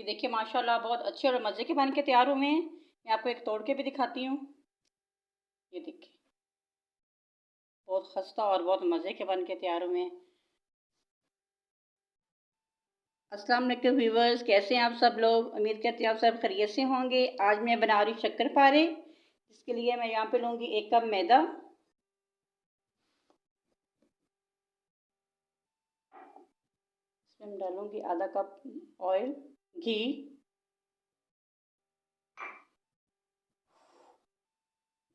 ये देखिए माशाल्लाह बहुत अच्छे और मज़े के बन के तैयार हुए हैं। मैं आपको एक तोड़ के भी दिखाती हूँ। ये देखिए बहुत खस्ता और बहुत मज़े के बन के तैयार हुए हैं। अस्सलाम वालेकुम व्यूवर्स, कैसे हैं आप सब लोग। उम्मीद करती हूँ आप सब खैरियत से होंगे। आज मैं बना रही शक्करपारे। इसके लिए मैं यहाँ पे लूँगी 1 कप मैदा। इसमें मैं डालूँगी आधा कप ऑयल घी।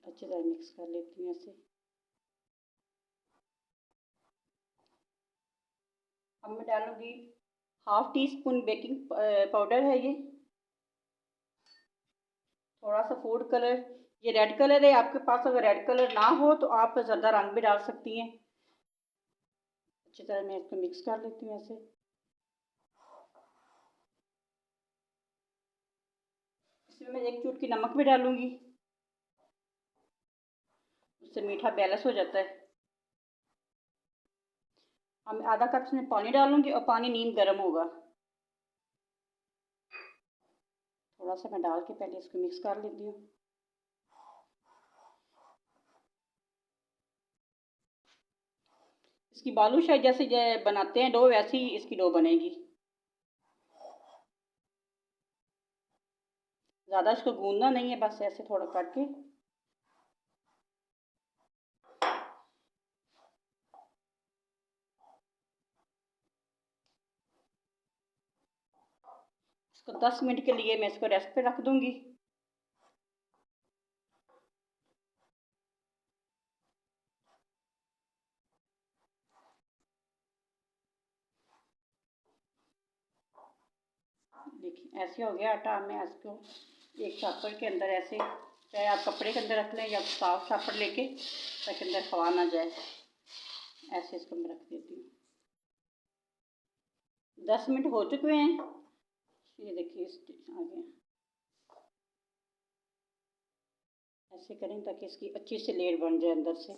अच्छी तरह मिक्स कर लेती हूँ ऐसे। अब मैं डालूँगी half tea spoon baking powder है ये। थोड़ा सा फूड कलर, ये रेड कलर है। आपके पास अगर रेड कलर ना हो तो आप ज़्यादा रंग भी डाल सकती हैं। अच्छी तरह मैं इसको मिक्स कर लेती हूँ ऐसे। इसमें मैं 1 चुटकी नमक भी डालूँगी, उससे मीठा बैलेंस हो जाता है। अब मैं आधा कप इसमें पानी डालूँगी और पानी नीम गर्म होगा। थोड़ा सा मैं डाल के पहले इसको मिक्स कर लेती हूँ। इसकी बालूशाही जैसे बनाते हैं डो, वैसे ही इसकी डो बनेगी। ज़्यादा इसको गूंदना नहीं है, बस ऐसे थोड़ा करके। इसको 10 मिनट के लिए मैं इसको रेस्ट पे रख दूँगी। देखिए ऐसे हो गया आटा। मैं इसको एक छापर के अंदर ऐसे, चाहे आप कपड़े के अंदर रख लें या साफ छापर लेके, ताकि अंदर हवा ना जाए। ऐसे इसको मैं रख देती हूँ। 10 मिनट हो चुके हैं। ये देखिए इस आ गया। ऐसे करें ताकि इसकी अच्छी सी लेयर बन जाए अंदर से।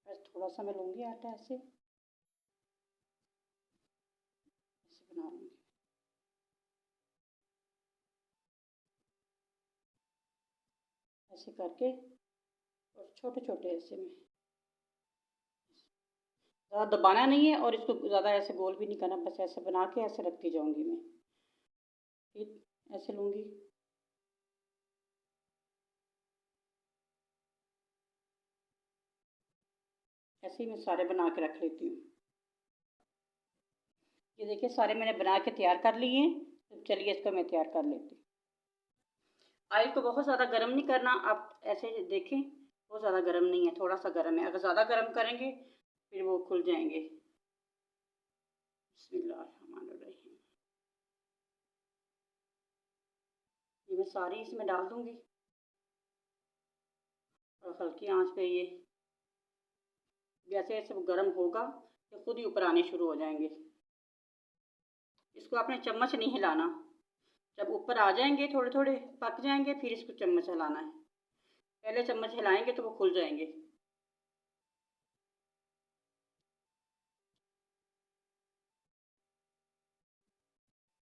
बस थोड़ा सा मैं लूँगी आटा, ऐसे ऐसे बना लूँगी। ऐसे करके और छोटे छोटे ऐसे में, ज़्यादा दबाना नहीं है और इसको ज़्यादा ऐसे गोल भी नहीं करना। बस ऐसे बना के ऐसे रखती जाऊँगी मैं। फिर ऐसे लूँगी। ऐसे ही मैं सारे बना के रख लेती हूँ। ये देखिए सारे मैंने बना के तैयार कर लिए हैं। तो चलिए इसको मैं तैयार कर लेती हूँ। ऑयल को बहुत ज़्यादा गर्म नहीं करना। आप ऐसे देखें, बहुत ज़्यादा गर्म नहीं है, थोड़ा सा गर्म है। अगर ज़्यादा गर्म करेंगे फिर वो खुल जाएंगे। बिस्मिल्लाहिर्रहमानिर्रहीम। ये मैं सारी इसमें डाल दूँगी और हल्की आंच पे ये जैसे जैसे गर्म होगा तो खुद ही ऊपर आने शुरू हो जाएंगे। इसको आपने चम्मच नहीं हिलाना। जब ऊपर आ जाएंगे, थोड़े थोड़े पक जाएंगे, फिर इसको चम्मच हिलाना है। पहले चम्मच हिलाएंगे तो वो खुल जाएंगे।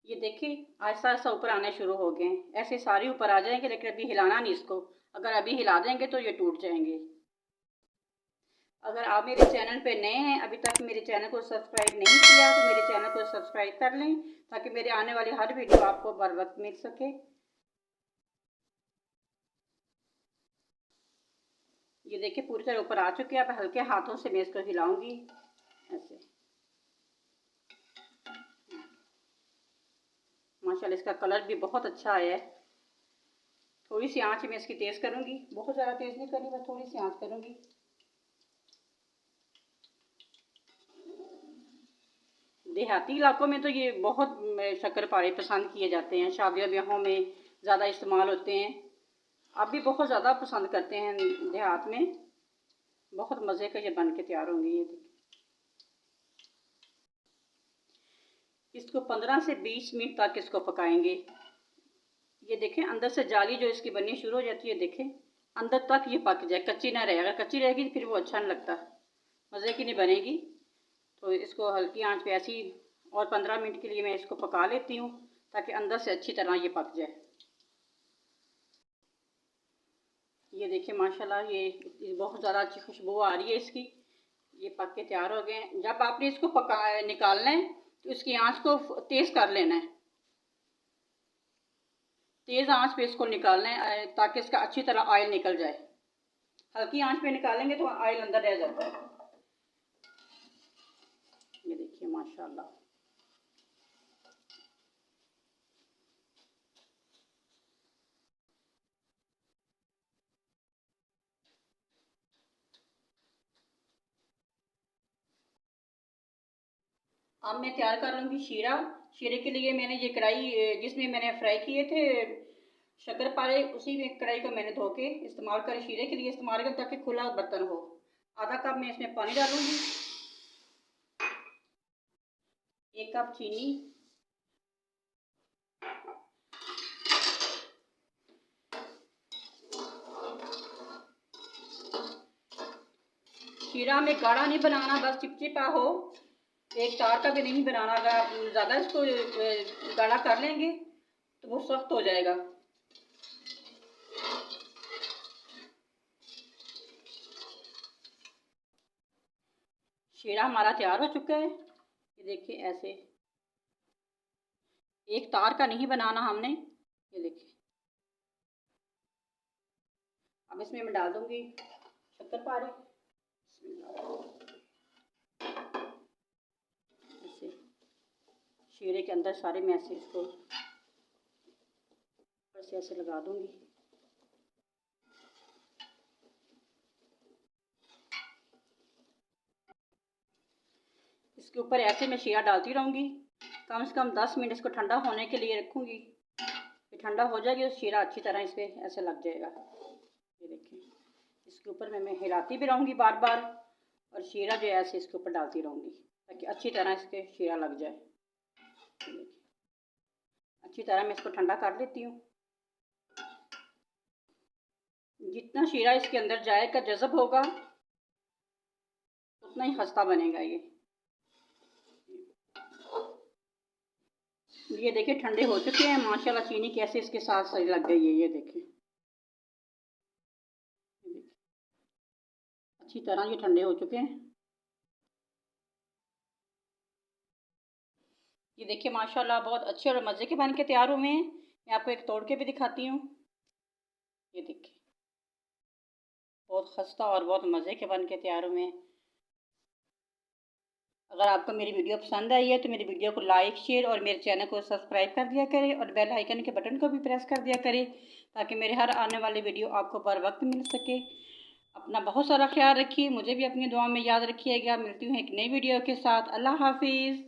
ये देखिए आहिस्ता आहिस्ता ऊपर आने शुरू हो गए हैं। ऐसे सारे ऊपर आ जाएंगे, लेकिन अभी हिलाना नहीं इसको। अगर अभी हिला देंगे तो ये टूट जाएंगे। अगर आप मेरे चैनल पे नए हैं, अभी तक मेरे चैनल को सब्सक्राइब नहीं किया, तो मेरे चैनल को सब्सक्राइब कर लें, ताकि मेरे आने वाली हर वीडियो आपको बर वक्त मिल सके। ये देखिए पूरी तरह ऊपर आ चुके हैं। अब हल्के हाथों से मैं इसको हिलाऊंगी ऐसे। माशाल्लाह इसका कलर भी बहुत अच्छा आया है। थोड़ी सी आंच में इसकी तेज़ करूंगी, बहुत ज़्यादा तेज़ नहीं करनी, बस थोड़ी सी आंच करूंगी। देहाती इलाकों में तो ये बहुत शक्करपारे पसंद किए जाते हैं। शादियों ब्याहों में ज़्यादा इस्तेमाल होते हैं। आप भी बहुत ज़्यादा पसंद करते हैं देहात में। बहुत मज़े के ये बन के तैयार होंगे। ये देखिए इसको 15 से 20 मिनट तक इसको पकाएंगे। ये देखें अंदर से जाली जो इसकी बननी शुरू हो जाती है, देखें अंदर तक ये पक जाए, कच्ची ना रहे। अगर कच्ची रहेगी फिर वो अच्छा नहीं लगता, मज़े की नहीं बनेगी। तो इसको हल्की आंच पे ऐसी और 15 मिनट के लिए मैं इसको पका लेती हूँ ताकि अंदर से अच्छी तरह ये पक जाए। ये देखिए माशाल्लाह ये बहुत ज़्यादा अच्छी खुशबू आ रही है इसकी। ये पक के तैयार हो गए हैं। जब आपने इसको निकालना है तो इसकी आंच को तेज़ कर लेना है, तेज़ आंच पे इसको निकालना है ताकि इसका अच्छी तरह ऑयल निकल जाए। हल्की आंच पे निकालेंगे तो ऑयल अंदर रह जाता है। ये देखिए माशाल्लाह। अब मैं तैयार कर लूँगी शीरा। शीरे के लिए मैंने ये कढ़ाई जिसमें मैंने फ्राई किए थे शक्करपारे, उसी में कढ़ाई को मैंने धो के इस्तेमाल कर शीरे के लिए इस्तेमाल कर ताकि खुला बर्तन हो। आधा कप मैं इसमें पानी डालूँगी, 1 कप चीनी, शीरा में गाढ़ा नहीं बनाना, बस चिपचिपा हो, एक तार का भी नहीं बनाना। अगर आप ज़्यादा इसको गाढ़ा कर लेंगे तो वो सख्त हो जाएगा। शीरा हमारा तैयार हो चुका है। ये देखिए ऐसे एक तार का नहीं बनाना हमने। ये देखिए अब इसमें मैं डाल दूंगी शक्करपारे। ऐसे शीरे के अंदर सारे मैं ऐसे इसको ऐसे लगा दूंगी। इसके ऊपर ऐसे मैं शीरा डालती रहूँगी। कम से कम 10 मिनट इसको ठंडा होने के लिए रखूँगी। फिर ठंडा हो जाएगी तो शीरा अच्छी तरह इस पर ऐसे लग जाएगा। ये देखिए इसके ऊपर मैं हिलाती भी रहूँगी बार बार और शीरा जो है ऐसे इसके ऊपर डालती रहूँगी ताकि अच्छी तरह इसके शीरा लग जाए। देखिए अच्छी तरह मैं इसको ठंडा कर लेती हूँ। जितना शीरा इसके अंदर जाएगा जज़ब होगा उतना ही खस्ता बनेगा। ये देखिए ठंडे हो चुके हैं माशाल्लाह। चीनी कैसे इसके साथ सही लग गई है। ये देखिए अच्छी तरह ये ठंडे हो चुके हैं। ये देखिए माशाल्लाह बहुत अच्छे और मज़े के बन के तैयार हुए हैं। मैं आपको एक तोड़ के भी दिखाती हूँ। ये देखिए बहुत खस्ता और बहुत मज़े के बन के तैयार हुए हैं। अगर आपको मेरी वीडियो पसंद आई है तो मेरी वीडियो को लाइक शेयर और मेरे चैनल को सब्सक्राइब कर दिया करें और बेल आइकन के बटन को भी प्रेस कर दिया करें ताकि मेरे हर आने वाली वीडियो आपको बर वक्त मिल सके। अपना बहुत सारा ख्याल रखिए, मुझे भी अपनी दुआ में याद रखिएगा। मिलती हूँ एक नई वीडियो के साथ। अल्लाह हाफिज़।